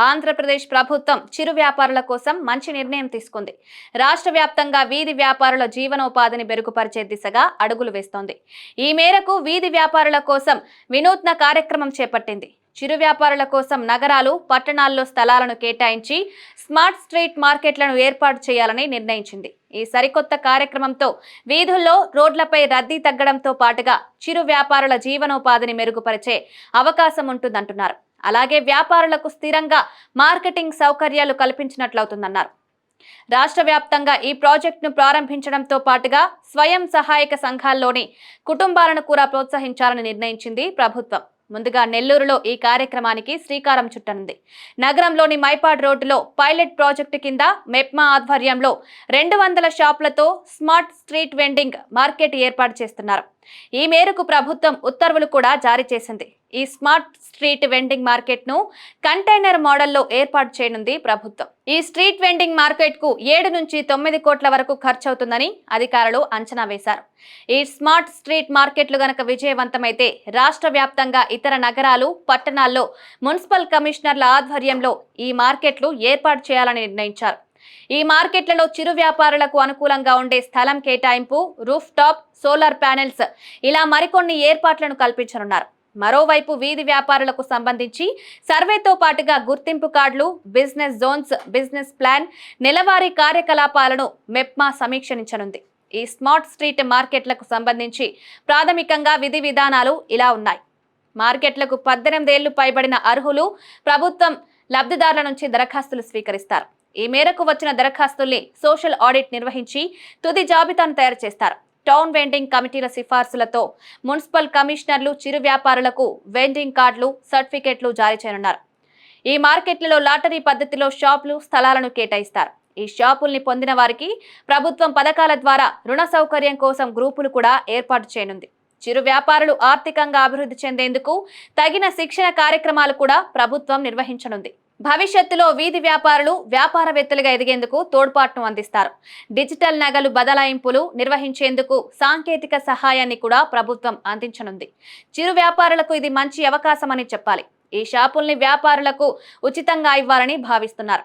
ఆంధ్రప్రదేశ్ ప్రభుత్వం చిరు వ్యాపారుల కోసం మంచి నిర్ణయం తీసుకుంది. రాష్ట్ర వ్యాప్తంగా వీధి వ్యాపారుల జీవనోపాధిని మెరుగుపరిచే దిశగా అడుగులు వేస్తోంది. ఈ మేరకు వీధి వ్యాపారుల కోసం వినూత్న కార్యక్రమం చేపట్టింది. చిరు వ్యాపారుల కోసం నగరాలు, పట్టణాల్లో స్థలాలను కేటాయించి స్మార్ట్ స్ట్రీట్ మార్కెట్లను ఏర్పాటు చేయాలని నిర్ణయించింది. ఈ సరికొత్త కార్యక్రమంతో వీధుల్లో, రోడ్లపై రద్దీ తగ్గడంతో పాటుగా చిరు వ్యాపారుల జీవనోపాధిని మెరుగుపరిచే అవకాశం ఉంటుందంటున్నారు. అలాగే వ్యాపారులకు స్థిరంగా మార్కెటింగ్ సౌకర్యాలు కల్పించినట్లవుతుందన్నారు. రాష్ట్ర వ్యాప్తంగా ఈ ప్రాజెక్టును ప్రారంభించడంతో పాటుగా స్వయం సహాయక సంఘాల్లోని కుటుంబాలను కూడా ప్రోత్సహించాలని నిర్ణయించింది ప్రభుత్వం. ముందుగా నెల్లూరులో ఈ కార్యక్రమానికి శ్రీకారం చుట్టనుంది. నగరంలోని మైపాడ్ రోడ్డులో పైలట్ ప్రాజెక్టు కింద మెప్మా ఆధ్వర్యంలో 200 షాపులతో స్మార్ట్ స్ట్రీట్ వెండింగ్ మార్కెట్ ఏర్పాటు చేస్తున్నారు. ఈ మేరకు ప్రభుత్వం ఉత్తర్వులు కూడా జారీ చేసింది. ఈ స్మార్ట్ స్ట్రీట్ వెండింగ్ మార్కెట్ ను కంటైనర్ మోడల్లో ఏర్పాటు చేయనుంది ప్రభుత్వం. ఈ స్ట్రీట్ వెండింగ్ మార్కెట్ కు 7 నుంచి 9 కోట్ల వరకు ఖర్చవుతుందని అధికారులు అంచనా వేశారు. ఈ స్మార్ట్ స్ట్రీట్ మార్కెట్లు గనక విజయవంతమైతే రాష్ట్ర వ్యాప్తంగా ఇతర నగరాలు, పట్టణాల్లో మున్సిపల్ కమిషనర్ల ఆధ్వర్యంలో ఈ మార్కెట్లు ఏర్పాటు చేయాలని నిర్ణయించారు. ఈ మార్కెట్లలో చిరు వ్యాపారులకు అనుకూలంగా ఉండే స్థలం కేటాయింపు, రూఫ్ టాప్, సోలార్ ప్యానెల్స్ ఇలా మరికొన్ని ఏర్పాట్లను కల్పించనున్నారు. మరోవైపు వీధి వ్యాపారులకు సంబంధించి సర్వేతో పాటుగా గుర్తింపు కార్డులు, బిజినెస్ జోన్స్, బిజినెస్ ప్లాన్, నెలవారీ కార్యకలాపాలను మెప్మా సమీక్షించనుంది. ఈ స్మార్ట్ స్ట్రీట్ మార్కెట్లకు సంబంధించి ప్రాథమికంగా విధి విధానాలు ఇలా ఉన్నాయి. మార్కెట్లకు 18 ఏళ్లు పైబడిన అర్హులు ప్రభుత్వం లబ్ధిదారుల నుంచి దరఖాస్తులు స్వీకరిస్తారు. ఈ మేరకు వచ్చిన దరఖాస్తుల్ని సోషల్ ఆడిట్ నిర్వహించి తుది జాబితాను తయారు చేస్తారు. టౌన్ వెండింగ్ కమిటీల సిఫార్సులతో మున్సిపల్ కమిషనర్లు చిరు వ్యాపారులకు వెండింగ్ కార్డులు, సర్టిఫికెట్లు జారీ చేయనున్నారు. ఈ మార్కెట్లలో లాటరీ పద్ధతిలో షాపులు, స్థలాలను కేటాయిస్తారు. ఈ షాపుల్ని పొందిన వారికి ప్రభుత్వం పథకాల ద్వారా రుణ సౌకర్యం కోసం గ్రూపులు కూడా ఏర్పాటు చేయనుంది. చిరు వ్యాపారులు ఆర్థికంగా అభివృద్ధి చెందేందుకు తగిన శిక్షణ కార్యక్రమాలు కూడా ప్రభుత్వం నిర్వహించనుంది. భవిష్యత్తులో వీధి వ్యాపారులు వ్యాపారవేత్తలుగా ఎదిగేందుకు తోడ్పాటును అందిస్తారు. డిజిటల్ నగలు బదలాయింపులు నిర్వహించేందుకు సాంకేతిక సహాయాన్ని కూడా ప్రభుత్వం అందించనుంది. చిరు వ్యాపారులకు ఇది మంచి అవకాశం అని చెప్పాలి. ఈ షాపుల్ని వ్యాపారులకు ఉచితంగా ఇవ్వాలని భావిస్తున్నారు.